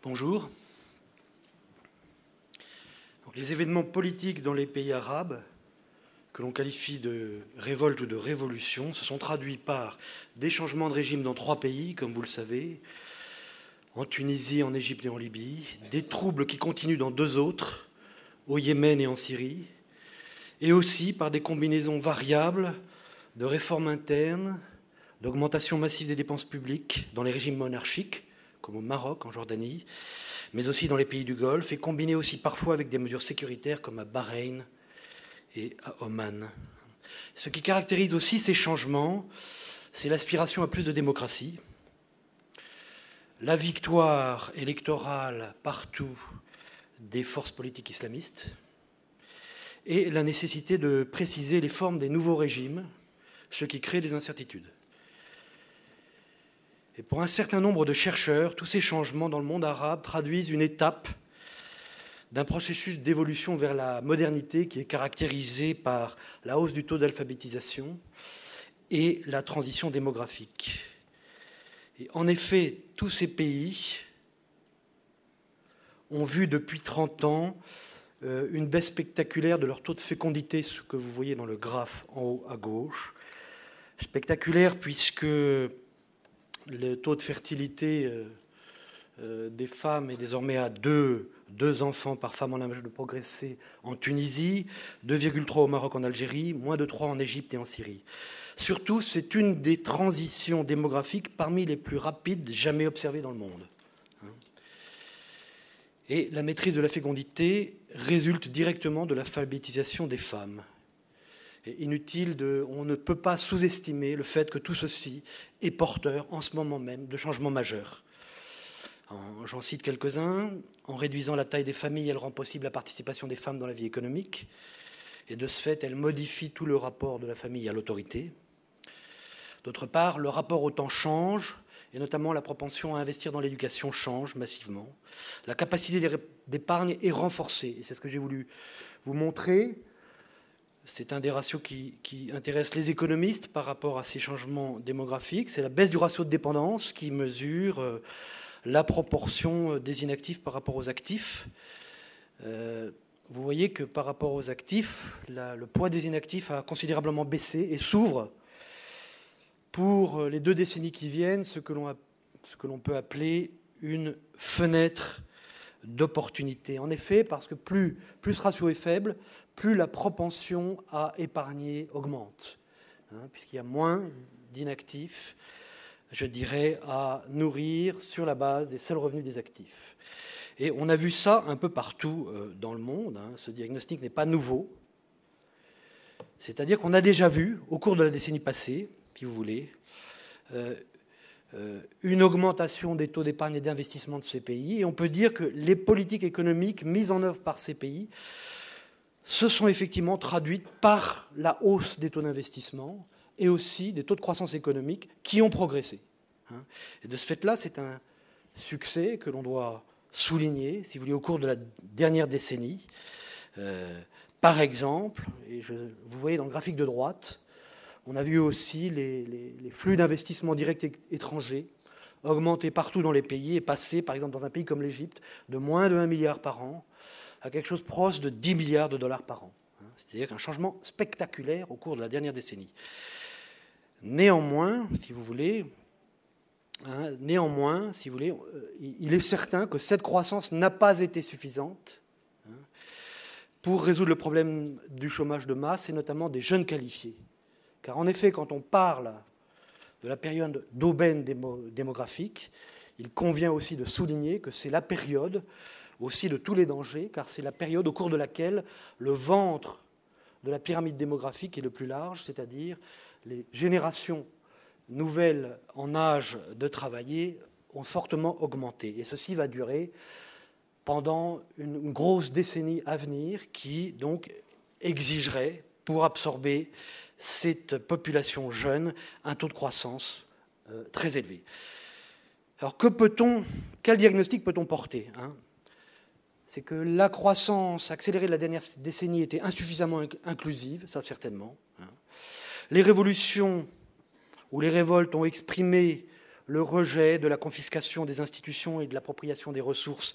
Bonjour. Donc, les événements politiques dans les pays arabes, que l'on qualifie de révolte ou de révolution, se sont traduits par des changements de régime dans 3 pays, comme vous le savez, en Tunisie, en Égypte et en Libye, des troubles qui continuent dans 2 autres, au Yémen et en Syrie, et aussi par des combinaisons variables de réformes internes, d'augmentation massive des dépenses publiques dans les régimes monarchiques, comme au Maroc, en Jordanie, mais aussi dans les pays du Golfe, et combinées aussi parfois avec des mesures sécuritaires comme à Bahreïn et à Oman. Ce qui caractérise aussi ces changements, c'est l'aspiration à plus de démocratie, la victoire électorale partout des forces politiques islamistes et la nécessité de préciser les formes des nouveaux régimes, ce qui crée des incertitudes. Et pour un certain nombre de chercheurs, tous ces changements dans le monde arabe traduisent une étape d'un processus d'évolution vers la modernité qui est caractérisé par la hausse du taux d'alphabétisation et la transition démographique. Et en effet, tous ces pays ont vu depuis 30 ans une baisse spectaculaire de leur taux de fécondité, ce que vous voyez dans le graphe en haut à gauche. Spectaculaire puisque le taux de fertilité des femmes est désormais à 2 enfants par femme en âge de progresser en Tunisie, 2,3 au Maroc, en Algérie, moins de 3 en Égypte et en Syrie. Surtout, c'est une des transitions démographiques parmi les plus rapides jamais observées dans le monde. Et la maîtrise de la fécondité résulte directement de l'alphabétisation des femmes. Et inutile on ne peut pas sous-estimer le fait que tout ceci est porteur en ce moment même de changements majeurs. J'en cite quelques-uns. En réduisant la taille des familles, elle rend possible la participation des femmes dans la vie économique. Et de ce fait, elle modifie tout le rapport de la famille à l'autorité. D'autre part, le rapport au temps change, et notamment la propension à investir dans l'éducation change massivement. La capacité d'épargne est renforcée, et c'est ce que j'ai voulu vous montrer. C'est un des ratios qui intéresse les économistes par rapport à ces changements démographiques. C'est la baisse du ratio de dépendance qui mesure la proportion des inactifs par rapport aux actifs. Vous voyez que par rapport aux actifs, le poids des inactifs a considérablement baissé et s'ouvre pour les 2 décennies qui viennent, ce que l'on peut appeler une fenêtre d'opportunité. En effet, parce que plus ce ratio est faible, plus la propension à épargner augmente, puisqu'il y a moins d'inactifs, je dirais, à nourrir sur la base des seuls revenus des actifs. Et on a vu ça un peu partout dans le monde. Ce diagnostic n'est pas nouveau. C'est-à-dire qu'on a déjà vu, au cours de la décennie passée, si vous voulez, une augmentation des taux d'épargne et d'investissement de ces pays. Et on peut dire que les politiques économiques mises en œuvre par ces pays se sont effectivement traduites par la hausse des taux d'investissement et aussi des taux de croissance économique qui ont progressé. Et de ce fait-là, c'est un succès que l'on doit souligner, si vous voulez, au cours de la dernière décennie. Par exemple, et vous voyez dans le graphique de droite, on a vu aussi les flux d'investissement direct étrangers augmenter partout dans les pays et passer, par exemple, dans un pays comme l'Égypte, de moins de 1 milliard par an à quelque chose proche de 10 milliards de dollars par an. C'est-à-dire qu'un changement spectaculaire au cours de la dernière décennie. Néanmoins, si vous voulez, il est certain que cette croissance n'a pas été suffisante pour résoudre le problème du chômage de masse et notamment des jeunes qualifiés. Car en effet, quand on parle de la période d'aubaine démographique, il convient aussi de souligner que c'est la période aussi de tous les dangers, car c'est la période au cours de laquelle le ventre de la pyramide démographique est le plus large, c'est-à-dire les générations nouvelles en âge de travailler ont fortement augmenté. Et ceci va durer pendant une grosse décennie à venir qui, donc, exigerait, pour absorber cette population jeune, un taux de croissance très élevé. Alors, quel diagnostic peut-on porter C'est que la croissance accélérée de la dernière décennie était insuffisamment inclusive, ça certainement. Les révolutions ou les révoltes ont exprimé le rejet de la confiscation des institutions et de l'appropriation des ressources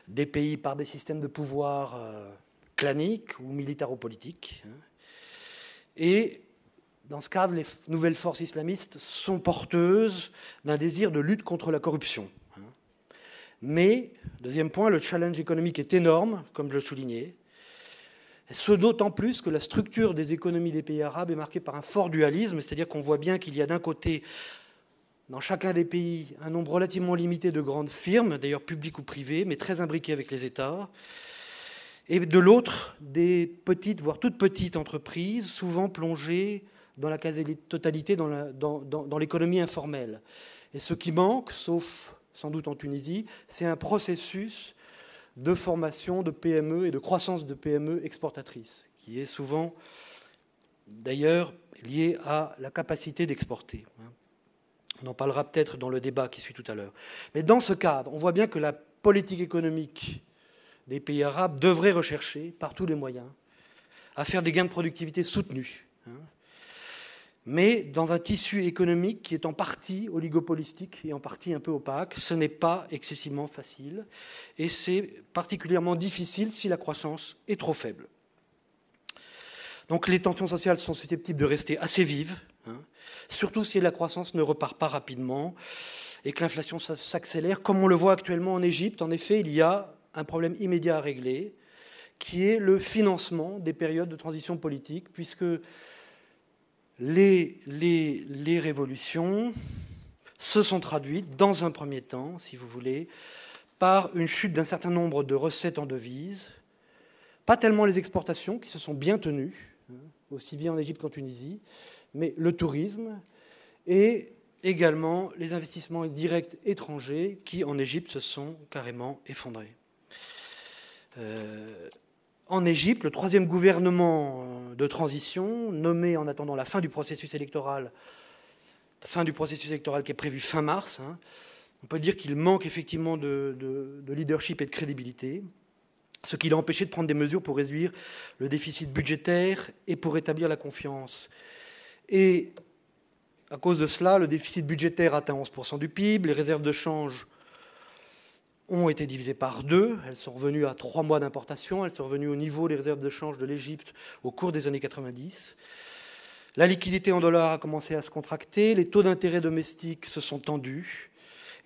des pays par des systèmes de pouvoir claniques ou militaro-politiques. Et dans ce cadre, les nouvelles forces islamistes sont porteuses d'un désir de lutte contre la corruption. Mais, deuxième point, le challenge économique est énorme, comme je le soulignais, ce d'autant plus que la structure des économies des pays arabes est marquée par un fort dualisme, c'est-à-dire qu'on voit bien qu'il y a d'un côté, dans chacun des pays, un nombre relativement limité de grandes firmes, d'ailleurs publiques ou privées, mais très imbriquées avec les États, et de l'autre, des petites, voire toutes petites entreprises, souvent plongées dans la quasi-totalité dans l'économie informelle. Et ce qui manque, sauf sans doute en Tunisie, c'est un processus de formation de PME et de croissance de PME exportatrices, qui est souvent, d'ailleurs, lié à la capacité d'exporter. On en parlera peut-être dans le débat qui suit tout à l'heure. Mais dans ce cadre, on voit bien que la politique économique des pays arabes devrait rechercher, par tous les moyens, à faire des gains de productivité soutenus. Mais dans un tissu économique qui est en partie oligopolistique et en partie un peu opaque, ce n'est pas excessivement facile. Et c'est particulièrement difficile si la croissance est trop faible. Donc les tensions sociales sont susceptibles de rester assez vives, surtout si la croissance ne repart pas rapidement et que l'inflation s'accélère, comme on le voit actuellement en Égypte. En effet, il y a un problème immédiat à régler, qui est le financement des périodes de transition politique, puisque les révolutions se sont traduites, dans un premier temps, si vous voulez, par une chute d'un certain nombre de recettes en devises, pas tellement les exportations, qui se sont bien tenues, aussi bien en Égypte qu'en Tunisie, mais le tourisme, et également les investissements directs étrangers, qui, en Égypte, se sont carrément effondrés. En Égypte, le troisième gouvernement de transition, nommé en attendant la fin du processus électoral qui est prévu fin mars, on peut dire qu'il manque effectivement de leadership et de crédibilité, ce qui l'a empêché de prendre des mesures pour réduire le déficit budgétaire et pour rétablir la confiance. Et à cause de cela, le déficit budgétaire atteint 11% du PIB, les réserves de change ont été divisées par 2, elles sont revenues à 3 mois d'importation, elles sont revenues au niveau des réserves de change de l'Égypte au cours des années 90. La liquidité en dollars a commencé à se contracter, les taux d'intérêt domestiques se sont tendus,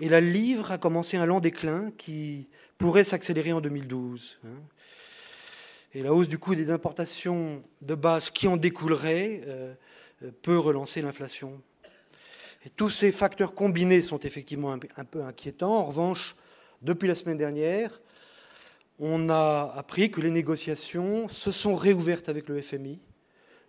et la livre a commencé un lent déclin qui pourrait s'accélérer en 2012. Et la hausse du coût des importations de base qui en découlerait peut relancer l'inflation. Et tous ces facteurs combinés sont effectivement un peu inquiétants. En revanche, depuis la semaine dernière, on a appris que les négociations se sont réouvertes avec le FMI.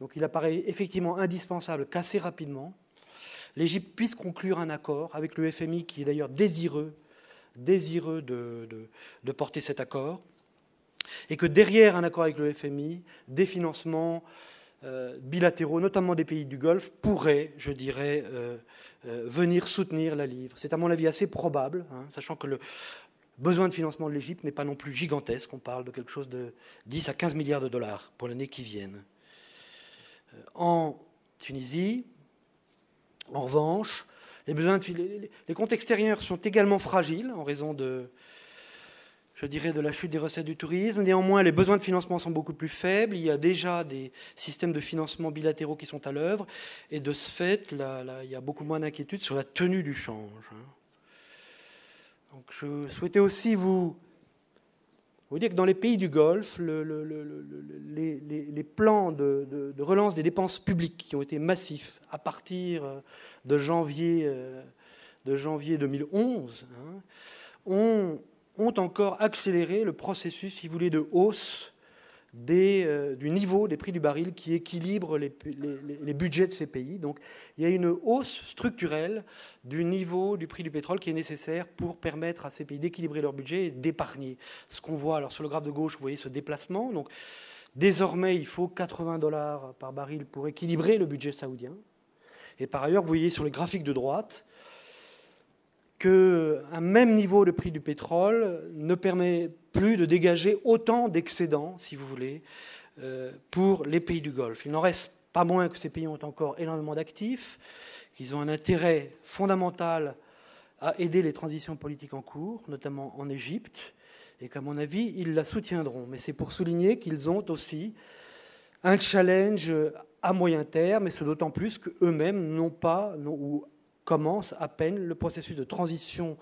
Donc il apparaît effectivement indispensable qu'assez rapidement, l'Égypte puisse conclure un accord avec le FMI, qui est d'ailleurs désireux de porter cet accord, et que derrière un accord avec le FMI, des financements bilatéraux, notamment des pays du Golfe, pourraient, je dirais, venir soutenir la livre. C'est à mon avis assez probable, sachant que le besoin de financement de l'Égypte n'est pas non plus gigantesque. On parle de quelque chose de 10 à 15 milliards de dollars pour l'année qui vient. En Tunisie, en revanche, les comptes extérieurs sont également fragiles en raison de la chute des recettes du tourisme. Néanmoins, les besoins de financement sont beaucoup plus faibles. Il y a déjà des systèmes de financement bilatéraux qui sont à l'œuvre. Et de ce fait, il y a beaucoup moins d'inquiétude sur la tenue du change. Donc, je souhaitais aussi vous dire que dans les pays du Golfe, les plans de relance des dépenses publiques qui ont été massifs à partir de janvier 2011 ont encore accéléré le processus, si vous voulez, de hausse du niveau des prix du baril qui équilibre les budgets de ces pays. Donc il y a une hausse structurelle du niveau du prix du pétrole qui est nécessaire pour permettre à ces pays d'équilibrer leur budget et d'épargner. Ce qu'on voit, alors sur le graphe de gauche, vous voyez ce déplacement. Donc désormais, il faut 80 $ par baril pour équilibrer le budget saoudien. Et par ailleurs, vous voyez sur le graphique de droite qu'un même niveau de prix du pétrole ne permet plus de dégager autant d'excédents, si vous voulez, pour les pays du Golfe. Il n'en reste pas moins que ces pays ont encore énormément d'actifs, qu'ils ont un intérêt fondamental à aider les transitions politiques en cours, notamment en Égypte, et qu'à mon avis, ils la soutiendront. Mais c'est pour souligner qu'ils ont aussi un challenge à moyen terme, et c'est d'autant plus qu'eux-mêmes n'ont pas, ou commencent à peine le processus de transition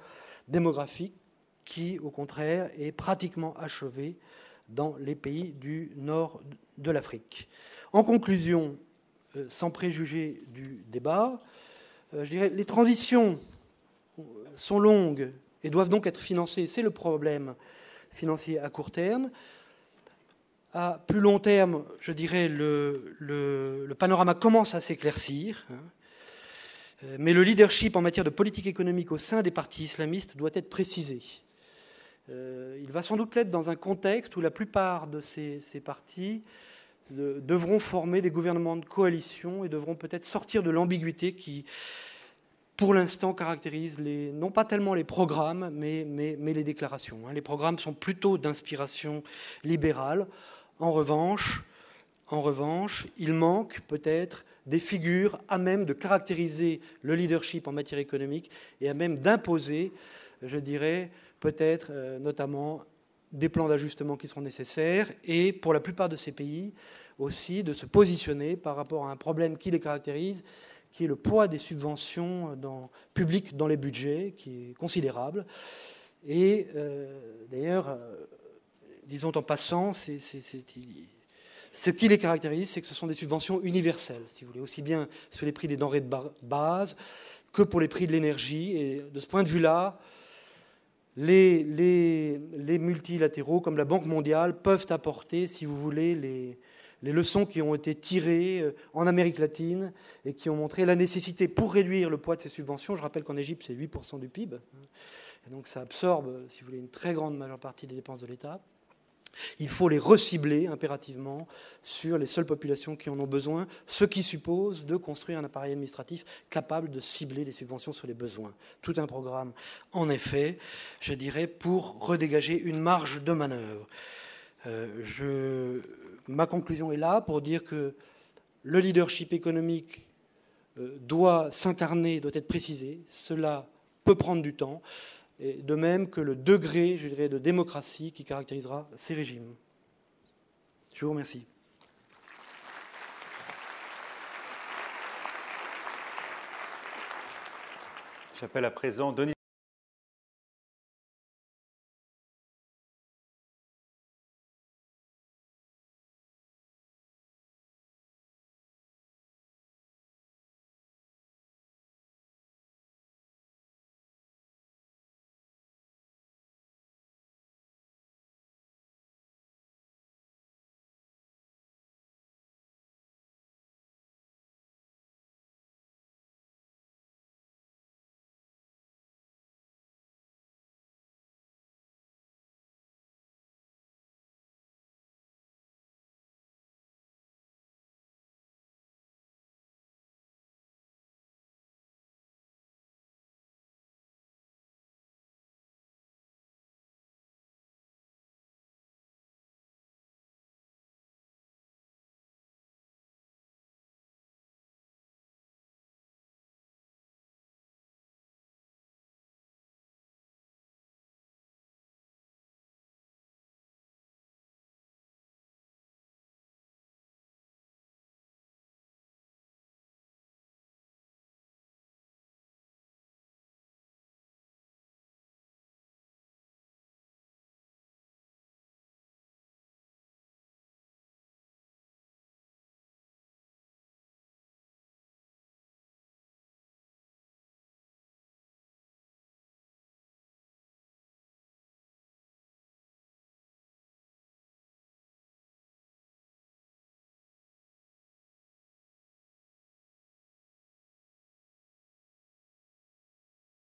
démographique qui, au contraire, est pratiquement achevé dans les pays du nord de l'Afrique. En conclusion, sans préjuger du débat, je dirais les transitions sont longues et doivent donc être financées. C'est le problème financier à court terme. À plus long terme, je dirais, le panorama commence à s'éclaircir. Mais le leadership en matière de politique économique au sein des partis islamistes doit être précisé. Il va sans doute l'être dans un contexte où la plupart de ces partis devront former des gouvernements de coalition et devront peut-être sortir de l'ambiguïté qui, pour l'instant, caractérise non pas tellement les programmes, mais les déclarations. Les programmes sont plutôt d'inspiration libérale. En revanche, il manque peut-être des figures à même de caractériser le leadership en matière économique et à même d'imposer, je dirais, peut-être notamment des plans d'ajustement qui seront nécessaires et pour la plupart de ces pays aussi de se positionner par rapport à un problème qui les caractérise, qui est le poids des subventions publiques dans les budgets, qui est considérable. Et d'ailleurs, disons en passant, ce qui les caractérise, c'est que ce sont des subventions universelles, si vous voulez, aussi bien sur les prix des denrées de base que pour les prix de l'énergie. Et de ce point de vue-là, les multilatéraux, comme la Banque mondiale, peuvent apporter, si vous voulez, les leçons qui ont été tirées en Amérique latine et qui ont montré la nécessité, pour réduire le poids de ces subventions, je rappelle qu'en Égypte, c'est 8% du PIB, et donc ça absorbe, si vous voulez, une très grande majeure partie des dépenses de l'État. Il faut les recibler impérativement sur les seules populations qui en ont besoin, ce qui suppose de construire un appareil administratif capable de cibler les subventions sur les besoins. Tout un programme, en effet, je dirais, pour redégager une marge de manœuvre. Ma conclusion est là pour dire que le leadership économique doit s'incarner, doit être précisé. Cela peut prendre du temps. Et de même que le degré, je dirais, de démocratie qui caractérisera ces régimes. Je vous remercie. J'appelle à présent Denis